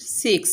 6،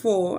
4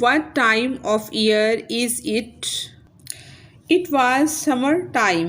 what time of year is it؟ It was summer time۔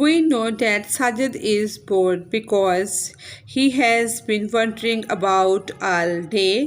We know that Sajid is bored because he has been wondering about all day۔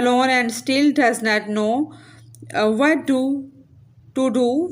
alone and still does not know what to do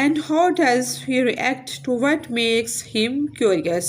and how does he react to what makes him curious؟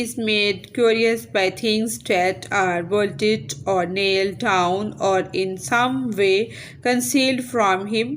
is made curious by things that are bolted or nailed down or in some way concealed from him۔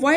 why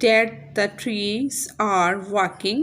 that the trees are walking؟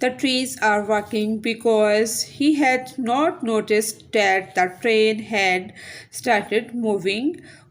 the trees are walking because he had not noticed that the train had started moving۔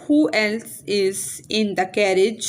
who else is in the carriage؟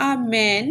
a man،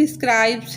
describes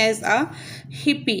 as a hippie،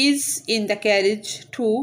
is in the carriage too،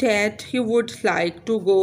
that he would like to go؟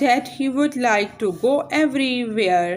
that he would like to go everywhere،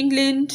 England،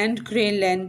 and Greenland،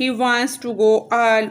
he wants to go all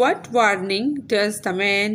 what warning does the man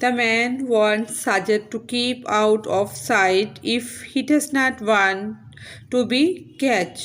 The man warns Sajid to keep out of sight if he does not want to be catch۔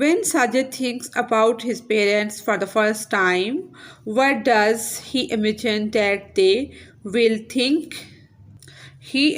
when Sajid thinks about his parents for the first time what does he imagine that they will think؟ he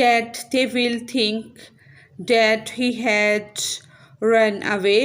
that they will think that he had run away،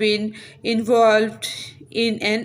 been involved in an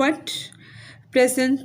what present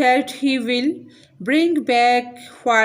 that he will bring back for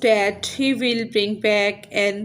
that he will bring back an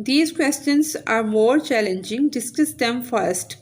These questions are more challenging. Discuss them first.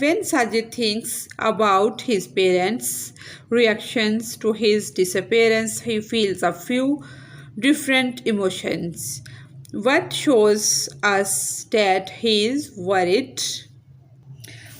when Sajid thinks about his parents' reactions to his disappearance he feels a few different emotions. What shows us that he is worried؟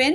when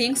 thinks،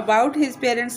about his parents،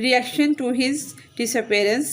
reaction to his disappearance،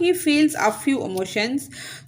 he feels a few emotions،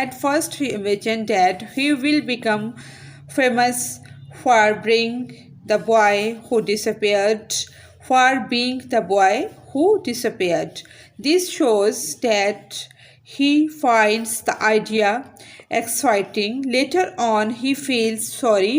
at first he imagined that he will become famous for being the boy who disappeared. This shows that he finds the idea exciting. Later on he feels sorry.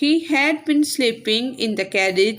He had been sleeping in the carriage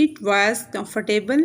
it was comfortable،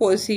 cozy،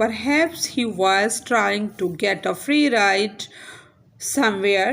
perhaps he was trying to get a free ride somewhere،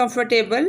comfortable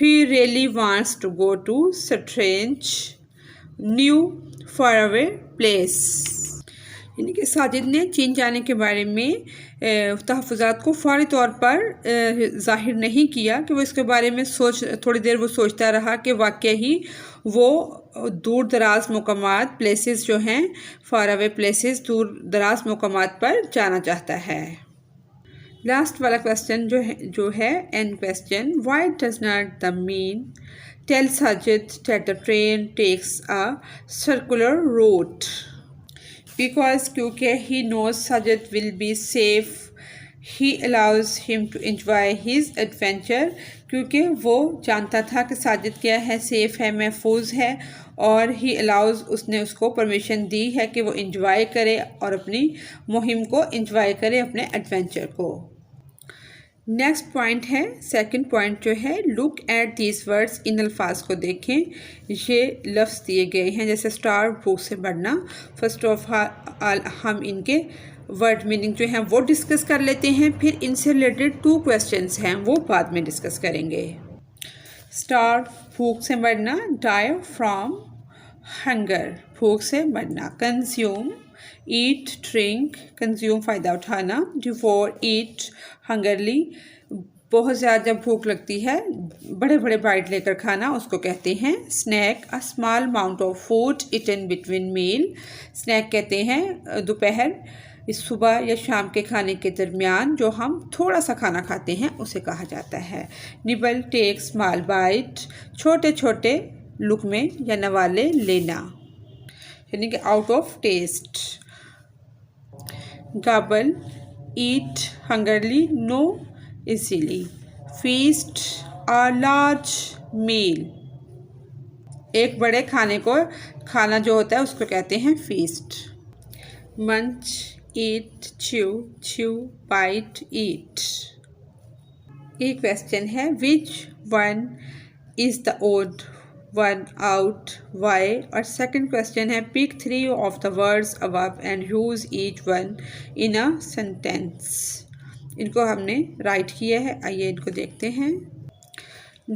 he really wants to go to strange new faraway place. यानी कि साजिद ने चीन जाने के बारे में तहफ़्फ़ुज़ात को फ़ौरी तौर पर ज़ाहिर नहीं किया कि वो इसके बारे में थोड़ी देर वो सोचता रहा कि वाकई ही वो दूर दराज मकामात प्लेसेस जो हैं फार अवे प्लेसेस दूर दराज मकामात पर जाना चाहता है. लास्ट वाला क्वेश्चन जो है and question, why does not the mean tell Sajid that the train takes a circular route. Because क्योंकि he knows Sajid will be safe, he allows him to enjoy his adventure. क्योंकि वो जानता था कि साजिद क्या है, सेफ है, महफूज है, और he allows उसने उसको परमिशन दी है कि वो enjoy करे और अपनी मुहिम को enjoy करे, अपने एडवेंचर को. नेक्स्ट पॉइंट है, सेकंड पॉइंट जो है, लुक एट दीज वर्ड्स. इन अल्फाज को देखें. ये लफ्ज़ दिए गए हैं जैसे स्टार, भूख से बढ़ना. फर्स्ट ऑफ ऑल हम इनके वर्ड मीनिंग जो हैं वो डिस्कस कर लेते हैं, फिर इनसे रिलेटेड 2 क्वेश्चंस हैं वो बाद में डिस्कस करेंगे. स्टार, भूख से मरना. डाई फ्रॉम हंगर, भूख से मरना. कंज्यूम, ईट, ड्रिंक, कंज्यूम फ़ायदा उठाना. डिवोर, ईट हंगरली, बहुत ज़्यादा जब भूख लगती है बड़े बड़े बाइट लेकर खाना, उसको कहते हैं. Snack, a small amount of food eaten between meal. Snack कहते हैं दोपहर, सुबह या शाम के खाने के दरमियान जो हम थोड़ा सा खाना खाते हैं उसे कहा जाता है. निबल, टेक स्मॉल बाइट, छोटे छोटे लुकमे या नवाले लेना, यानी कि out of taste. Gobble, eat hungrily, no easily. feast, a large meal, एक बड़े खाना जो होता है उसको कहते हैं feast. munch, eat, chew, bite, eat. एक क्वेश्चन है, which one is the odd one out, why. और सेकंड क्वेश्चन है, pick 3 of the words above and use each one in a sentence. इनको हमने राइट किया है, आइए इनको देखते हैं.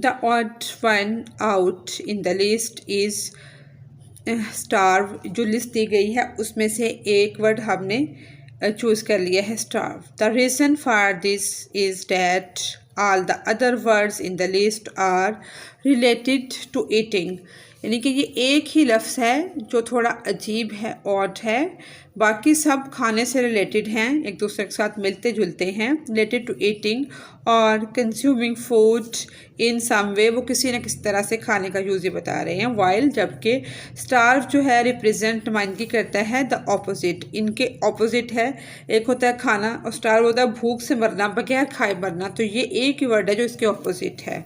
The odd one out in the list is starve. जो लिस्ट दी गई है उसमें से एक वर्ड हमने चूज़ कर लिया है, starve. The reason for this is that all the other words in the list are related to eating. यानी कि ये एक ही लफ्ज़ है जो थोड़ा अजीब है, ऑड है. बाकी सब खाने से रिलेटेड हैं, एक दूसरे के साथ मिलते जुलते हैं. रिलेटेड टू ईटिंग और कंज्यूमिंग फूड इन सम वे, वो किसी न किसी तरह से खाने का यूज़ बता रहे हैं. वाइल, जबकि स्टार्व जो है रिप्रेजेंट नुमाइंदगी करता है द ऑपोजिट. इनके ऑपोजिट है, एक होता है खाना और स्टार्व होता है भूख से मरना, बगैर खाए मरना. तो ये एक ही वर्ड है जो इसके ऑपोजिट है.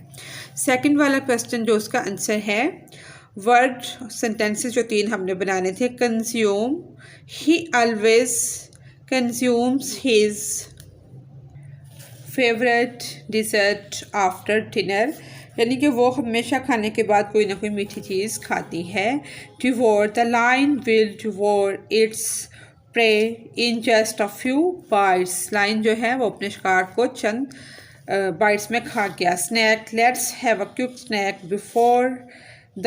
सेकंड वाला क्वेश्चन जो उसका आंसर है, वर्ड सेंटेंसेस जो 3 हमने बनाने थे. Consume, he always consumes his favourite dessert after dinner, यानी कि वो हमेशा खाने के बाद कोई ना कोई मीठी चीज़ खाती है. Devour, the lion will devour its prey in just a few bites. Lion जो है वो अपने शिकार को चंद बाइट्स में खा गया. Snack, let's have a quick snack before the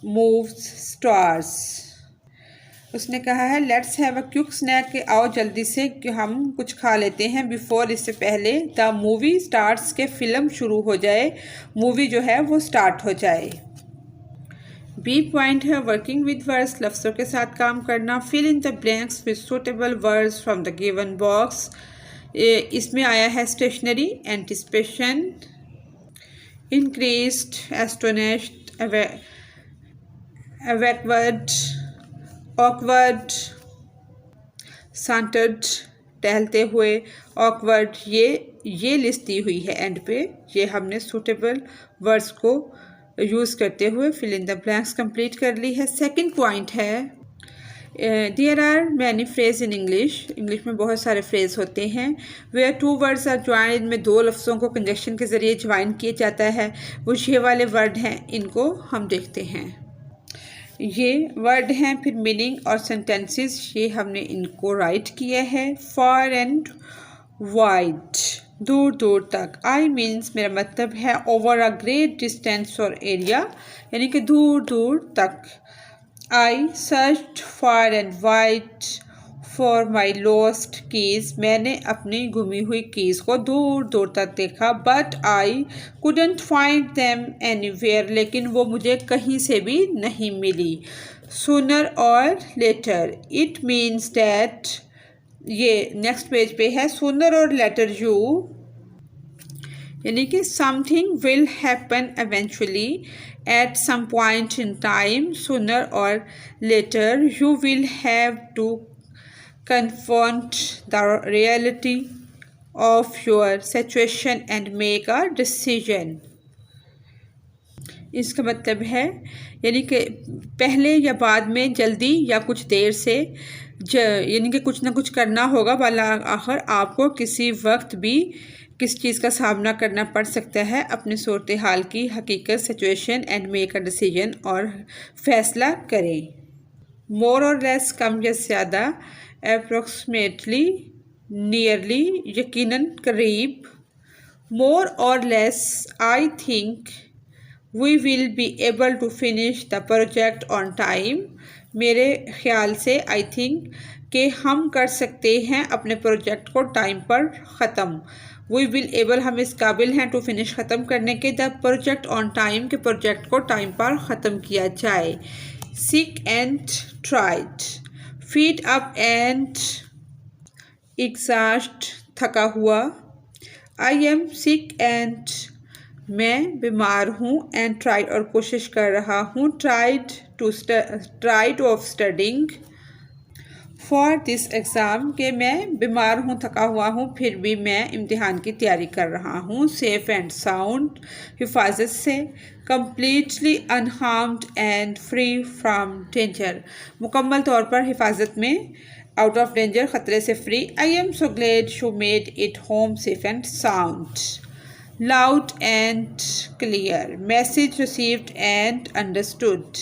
movie starts. उसने कहा है let's have a quick snack, कि आओ जल्दी से कि हम कुछ खा लेते हैं, बिफोर इससे पहले, द मूवी स्टार्ट्स, के फिल्म शुरू हो जाए, मूवी जो है वो स्टार्ट हो जाए. बी पॉइंट है, वर्किंग विद वर्ड्स, लफ्ज़ों के साथ काम करना. Fill in the blanks with suitable words from the given box. इसमें आया है stationery, anticipation, increased, astonished, awkward, awkward, sauntered, टहलते हुए, awkward. ये लिस्ट दी हुई है एंड पे. ये हमने सूटेबल वर्ड्स को यूज़ करते हुए fill in the blanks complete कर ली है. सेकंड पॉइंट है, there are many phrase in English. English में बहुत सारे फ्रेज होते हैं. वेयर 2 वर्ड्स आर ज्वाइन, इनमें 2 लफ्ज़ों को कंजक्शन के ज़रिए ज्वाइन किया जाता है. वो ये वाले वर्ड हैं, इनको हम देखते हैं. ये वर्ड हैं, फिर मीनिंग और सेंटेंसेस ये हमने इनको राइट किया है. फार एंड वाइड, दूर दूर तक। आई मीन्स मेरा मतलब है ओवर अ ग्रेट डिस्टेंस और एरिया, यानी कि दूर दूर तक। I search far and wide for my lost keys, मैंने अपनी गुमी हुई कीज़ को दूर दूर तक देखा। But I couldn't find them anywhere, लेकिन वो मुझे कहीं से भी नहीं मिली। Sooner or later, it means that, ये नेक्स्ट पेज पे है, सूनर और लेटर यू, यानी कि something will happen eventually at some point in time, sooner or later you will have to confront the reality of your situation and make a decision. इसका मतलब है यानी कि पहले या बाद में, जल्दी या कुछ देर से, यानी कि कुछ ना कुछ करना होगा, भला आखिर आपको किसी वक्त भी किस चीज़ का सामना करना पड़ सकता है। अपनी सूरत हाल की हकीकत, situation and make a decision, और फैसला करें। मोर और लेस, कम या ज़्यादा। अप्रोक्सीमेटली, नियरली, यकीनन, करीब। मोर और less, I think we will be able to finish the project on time, मेरे ख्याल से, आई थिंक, कि हम कर सकते हैं अपने प्रोजेक्ट को टाइम पर ख़त्म। वी विल एबल, हम इस काबिल हैं, टू फिनिश, ख़त्म करने के, द प्रोजेक्ट ऑन टाइम, के प्रोजेक्ट को टाइम पर ख़त्म किया जाए। Sick and tried, feed up and exhaust, थका हुआ। आई एम सिक एंड, मैं बीमार हूँ, एंड ट्राइड, और कोशिश कर रहा हूँ, tried of studying for this exam, के मैं बीमार हूँ, थका हुआ हूँ, फिर भी मैं इम्तिहान की तैयारी कर रहा हूँ। सेफ एंड साउंड, हिफाजत से। Completely unharmed and free from danger, मुकम्मल तौर पर हिफाजत में, आउट ऑफ डेंजर, ख़तरे से free. I am so glad you made it home safe and sound. Loud and clear, message received and understood.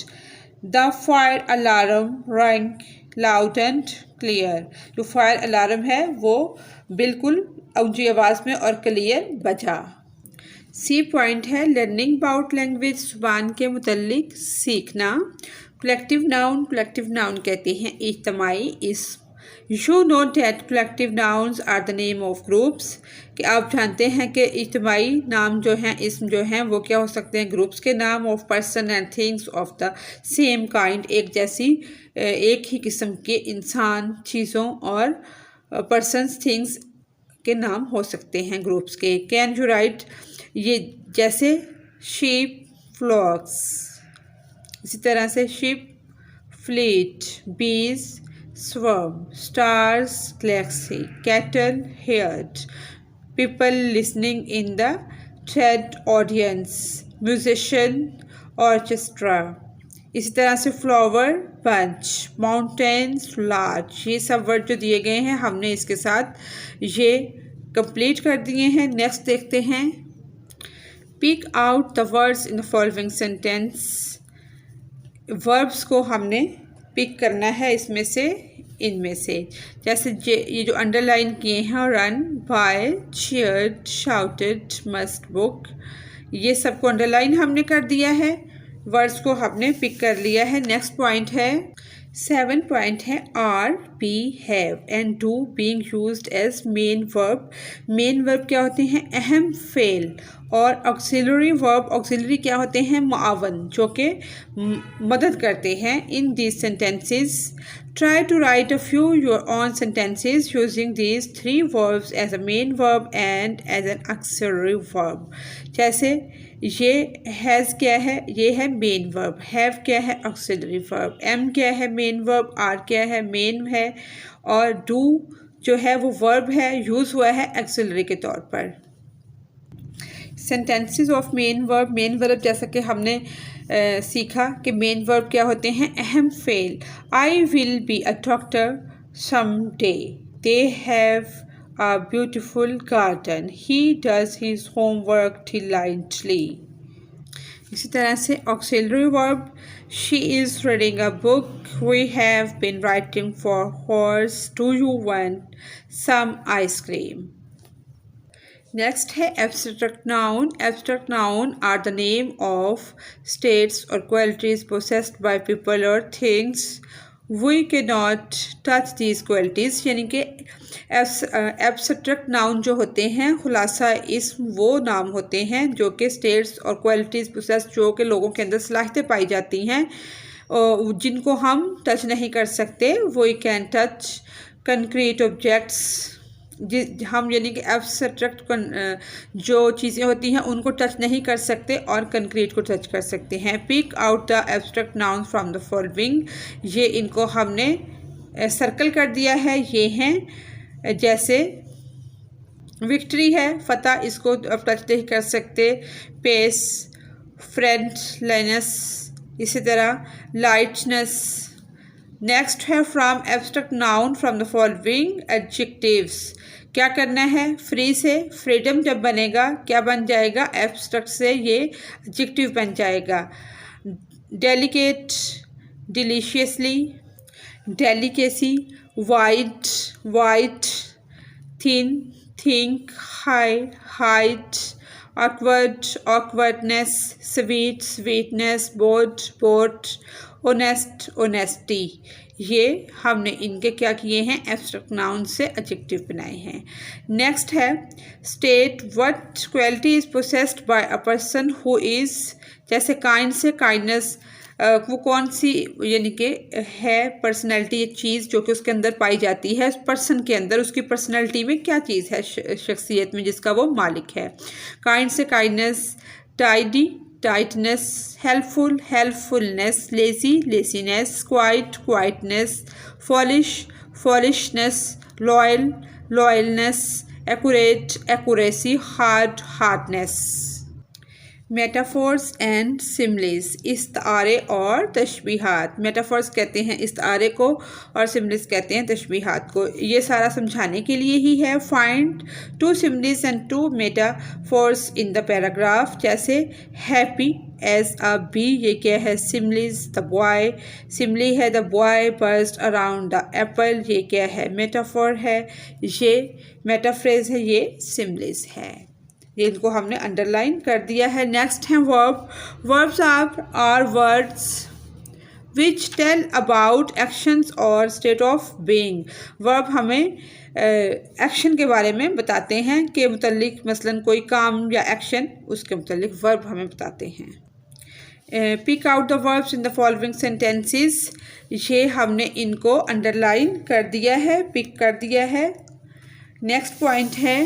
The fire alarm rang loud and clear, जो fire alarm है वो बिल्कुल ऊंची आवाज़ में और क्लियर बजा। सी पॉइंट है, लर्निंग अबाउट लैंग्वेज, ज़ुबान के मुतल्लिक सीखना। कलेक्टिव नाउन कहते हैं इज्तिमाई इस्म। You know that collective nouns are the name of groups, कि आप जानते हैं कि इज्तिमाई नाम जो हैं, इस्म जो हैं, वो क्या हो सकते हैं, ग्रुप्स के नाम। Of person and things of the same kind, एक जैसी, एक ही किस्म के इंसान, चीज़ों और पर्सनस, थिंग्स के नाम हो सकते हैं ग्रुप्स के। कैन यू राइट, ये जैसे शीप, फ्लॉक्स, इसी तरह से शिप, फ्लीट, बीज, swarm, stars, galaxy, cattle, herd, people listening in the chat, audience, musician, orchestra, इसी तरह से फ्लावर, बंच, माउंटेन्स, लार्ज। ये सब वर्ड जो दिए गए हैं हमने इसके साथ ये कंप्लीट कर दिए हैं। नेक्स्ट देखते हैं, pick out the words in the following sentence. Verbs को हमने पिक करना है इसमें से, इनमें से, जैसे ये जो अंडरलाइन किए हैं, run, by, cheered, shouted, must, book, ये सबको अंडरलाइन हमने कर दिया है, वर्ड्स को हमने पिक कर लिया है। नेक्स्ट पॉइंट है, 7 पॉइंट है, are, be, have and do being used as main verb. Main verb क्या होते हैं, अहम फेल, और ऑक्सिलरी वर्ब, ऑक्सिलरी क्या होते हैं, मुआवन, जो कि मदद करते हैं। In these sentences try to write a few your own sentences using these 3 verbs as a main verb and as an auxiliary verb. जैसे ये हैज़ क्या है, ये है मेन वर्ब, हैव क्या है, ऑक्सिलरी वर्ब, एम क्या है, मेन वर्ब, आर क्या है, मेन है, और डू जो है वो वर्ब है, यूज़ हुआ है ऑक्सिलरी के तौर पर। सेंटेंसेस ऑफ मेन वर्ब, जैसा कि हमने सीखा कि मेन वर्ब क्या होते हैं, अहम fail. I will be a doctor some day, they have a beautiful garden, he does his homework diligently। इसी तरह से auxiliary verb, she is reading a book, we have been writing for hours, do you want some ice cream। Next है abstract noun. Abstract noun are the name of states or qualities possessed by people or things. We cannot touch these qualities. यानी कि abstract noun जो होते हैं खुलासा इसम वो नाम होते हैं जो कि states और qualities possessed जो कि लोगों के अंदर सलाहियतें पाई जाती हैं जिनको हम टच नहीं कर सकते. We can touch concrete objects. हम यानी कि एब्स्ट्रैक्ट जो चीज़ें होती हैं उनको टच नहीं कर सकते और कंक्रीट को टच कर सकते हैं. Pick out the abstract noun from the following. ये इनको हमने सर्कल कर दिया है. ये हैं जैसे विक्ट्री है, फतह, इसको अब टच नहीं कर सकते. पेस, फ्रेंडलीनेस, इसी तरह लाइटनेस. नेक्स्ट है from abstract noun from the following adjectives. क्या करना है? फ्री से फ्रीडम जब बनेगा क्या बन जाएगा? एब्स्ट्रैक्ट से ये एडजेक्टिव बन जाएगा. Delicate, deliciously, delicacy, wide, white, thin, think, high, height, awkward, awkwardness, sweet, sweetness, bored, bored, honest, honesty. ये हमने इनके क्या किए हैं? एब्स्ट्रैक्ट नाउन से एडजेक्टिव बनाए हैं. नेक्स्ट है state what quality is possessed bye a person who is. जैसे काइंड से काइंडनेस, वो कौन सी यानी कि है पर्सनैलिटी, एक चीज़ जो कि उसके अंदर पाई जाती है. उस पर्सन के अंदर उसकी पर्सनैलिटी में क्या चीज़ है, शख्सियत में, जिसका वो मालिक है. काइंड से kindness, tidy, tightness, helpful, helpfulness, lazy, laziness, quiet, quietness, foolish, foolishness, loyal, loyalness, accurate, accuracy, hard, hardness. Metaphors and similes. इस्तारे और तशबीहात. मेटाफोर्स कहते हैं इस्तारे को और सिमलीज कहते हैं तशबीहात को. ये सारा समझाने के लिए ही है. Find 2 similes and 2 metaphors in the paragraph. जैसे हैप्पी एज अ बी, ये क्या है? सिमलीज. द बॉय, सिमली है the boy burst around the apple, ये क्या है? मेटाफोर है. ये मेटाफ्रेज है, ये सिमलीज है. ये इनको हमने अंडरलाइन कर दिया है. नेक्स्ट है verb. Verbs are words which tell about actions और स्टेट ऑफ बीइंग. वर्ब हमें एक्शन के बारे में बताते हैं के मुतल्लिक, मसलन कोई काम या एक्शन, उसके मुतल्लिक वर्ब हमें बताते हैं. Pick out the verbs in the following sentences. ये हमने इनको अंडरलाइन कर दिया है, पिक कर दिया है. नेक्स्ट पॉइंट है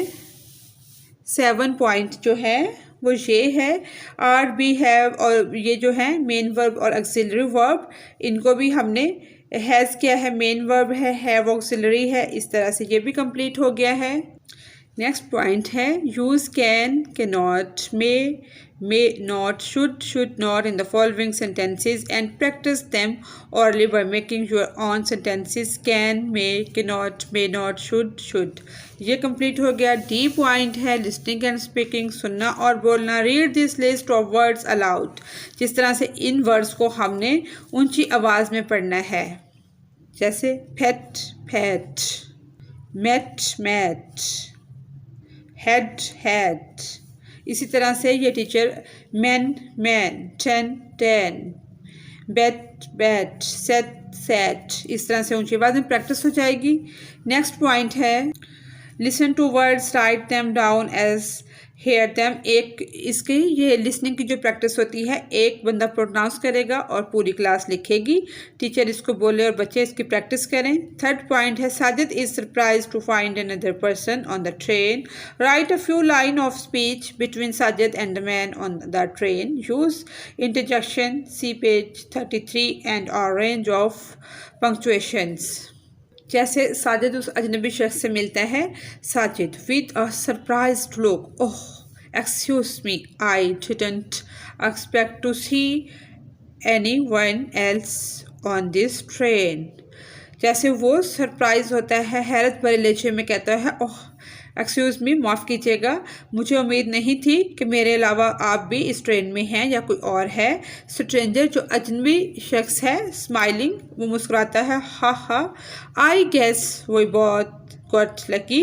7 पॉइंट जो है वो ये है आर, बी, हैव, और ये जो है मेन वर्ब और ऑक्सिलरी वर्ब, इनको भी हमने हैज़ किया है, मेन वर्ब है, हैव ऑक्सिलरी है. इस तरह से ये भी कंप्लीट हो गया है. नेक्स्ट पॉइंट है यूज़ कैन, के not, may not, should not in the following sentences and practice them orally by making your own sentences. Can, may, cannot, may not, should. ये कंप्लीट हो गया. डी पॉइंट है listening and speaking, सुनना और बोलना. Read this list of words allowed. जिस तरह से इन वर्ड्स को हमने ऊंची आवाज़ में पढ़ना है. जैसे fate, fat, met, mat, head, had. इसी तरह से ये teacher man, man, ten, ten, bet, bet, set, set. इस तरह से ऊंची आवाज़ में प्रैक्टिस हो जाएगी. नेक्स्ट पॉइंट है listen to words, write them down as hear them. एक इसकी ये लिसनिंग की जो प्रैक्टिस होती है, एक बंदा प्रोनाउंस करेगा और पूरी क्लास लिखेगी. टीचर इसको बोले और बच्चे इसकी प्रैक्टिस करें. थर्ड पॉइंट है Sajid is surprise to find another person on the train. Write a few line of speech between Sajid and the man on the train. Use interjection, see page 33 and और range of punctuations. जैसे साजिद उस अजनबी शख्स से मिलता है. Sajid with a surprised look, oh excuse me, I didn't expect to see anyone else on this train. जैसे वो सरप्राइज होता है, हैरत भरे लहजे में कहता है, ओह एक्सक्यूज़ मी, माफ़ कीजिएगा, मुझे उम्मीद नहीं थी कि मेरे अलावा आप भी इस ट्रेन में हैं या कोई और है. स्ट्रेंजर जो अजनबी शख्स है, स्माइलिंग, वो मुस्कुराता है, ha ha. I guess we both got lucky.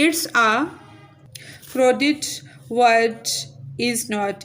It's a crowded world is not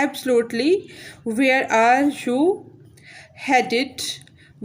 Absolutely. Where are you headed؟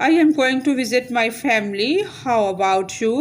I am going to visit my family. How about you؟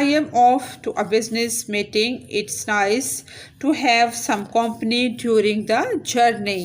I am off to a business meeting. It's nice to have some company during the journey.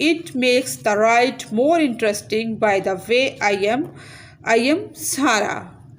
It makes the ride more interesting. By the way, I am Sarah.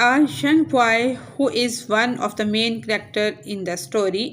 A young boy who is one of the main character in the story.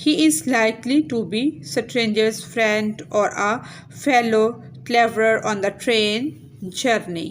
He is likely to be stranger's friend or a fellow traveler on the train journey.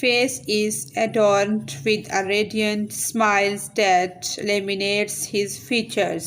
face is adorned with a radiant smile that illuminates his features.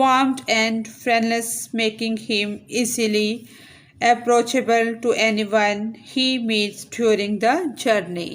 warmth and friendliness making him easily approachable to anyone he meets during the journey.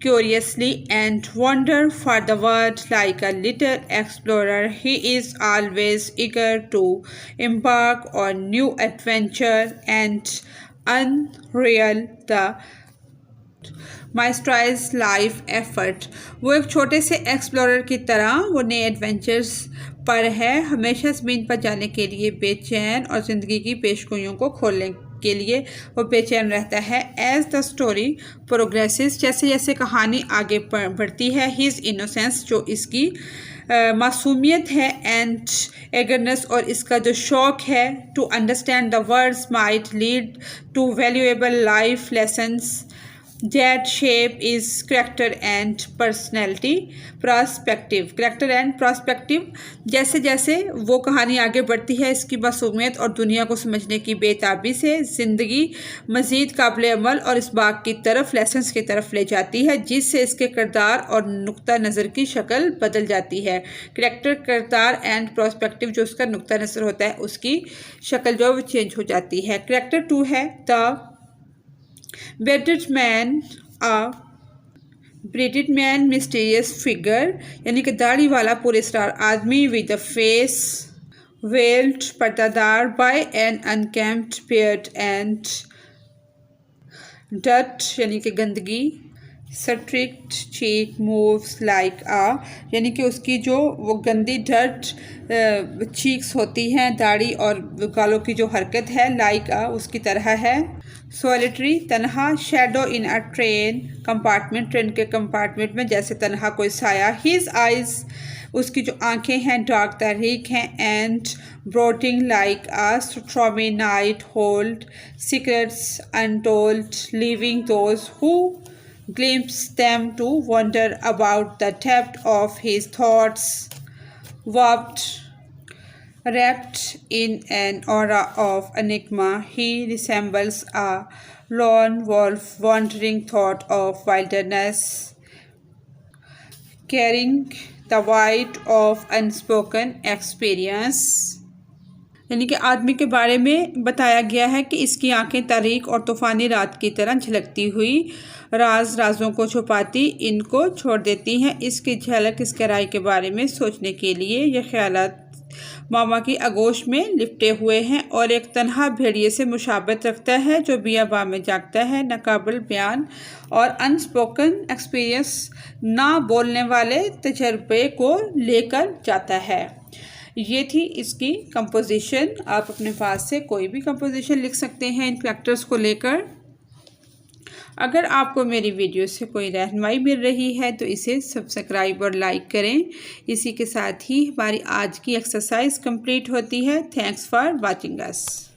curiously and wander for the world like a little explorer. He is always eager to embark on new adventure and unreal the mysterious life effort. वो एक छोटे से explorer की तरह वो नए adventures पर है, हमेशा ज़मीन पर जाने के लिए बेचैन और ज़िंदगी की पेशगोइयों को खोलने के लिए वो बेचैन रहता है। एज द स्टोरी प्रोग्रेसेस, जैसे जैसे कहानी आगे बढ़ती है, हिज इनोसेंस, जो इसकी मासूमियत है, एंड एगरनेस, और इसका जो शौक़ है, to understand the words might lead to valuable life lessons that shape is character and personality perspective. character and perspective, जैसे जैसे वो कहानी आगे बढ़ती है, इसकी मासूमियत और दुनिया को समझने की बेताबी से ज़िंदगी मज़ीद काबिल अमल और इस बाग की तरफ, लेसन्स की तरफ ले जाती है, जिससे इसके किरदार और नुक्ता नज़र की शक्ल बदल जाती है। करैक्टर, किरदार एंड पर्सपेक्टिव, जो उसका नुक्ता नज़र होता है, उसकी शक्ल जो वो चेंज हो जाती है। करैक्टर 2 है the bearded man, a bearded man, mysterious figure, यानी कि दाढ़ी वाला पुरस्कार आदमी, with a face veiled, पर्दादार, by an unkempt beard and dirt, यानी कि गंदगी, strict cheek moves like a, यानी कि उसकी जो वो गंदी डर्ट चीक्स होती हैं, दाढ़ी और गालों की जो हरकत है, like a, उसकी तरह है। सॉलिटरी, तन्हा, शैडो इन अ ट्रेन कंपार्टमेंट, ट्रेन के कंपार्टमेंट में जैसे तन्हा कोई साया। हिज आइज़, उसकी जो आंखें हैं, डार्क, तारीक हैं, and brooding like a stormy night, hold secrets untold, leaving those who glimpse them to wonder about the depth of his thoughts, wrapped in an aura of enigma. He resembles a lone wolf wandering thought of wilderness, carrying the weight of unspoken experience. यानी कि आदमी के बारे में बताया गया है कि इसकी आंखें तारीक और तूफ़ानी रात की तरह झलकती हुई राज़ों को छुपाती इनको छोड़ देती हैं। इसकी झलक इसके राय के बारे में सोचने के लिए ये ख़यालात मामा की आगोश में लिपटे हुए हैं, और एक तन्हा भेड़िए से मुशाबत रखता है जो बियाबा में जागता है, नाकाबिल बयान और अनस्पोकन एक्सपीरियंस, ना बोलने वाले तजर्बे को लेकर जाता है। ये थी इसकी कंपोजिशन। आप अपने पास से कोई भी कंपोजिशन लिख सकते हैं इन कैरेक्टर्स को लेकर। अगर आपको मेरी वीडियो से कोई रहनुमाई मिल रही है तो इसे सब्सक्राइब और लाइक करें। इसी के साथ ही हमारी आज की एक्सरसाइज कंप्लीट होती है। Thanks for watching us.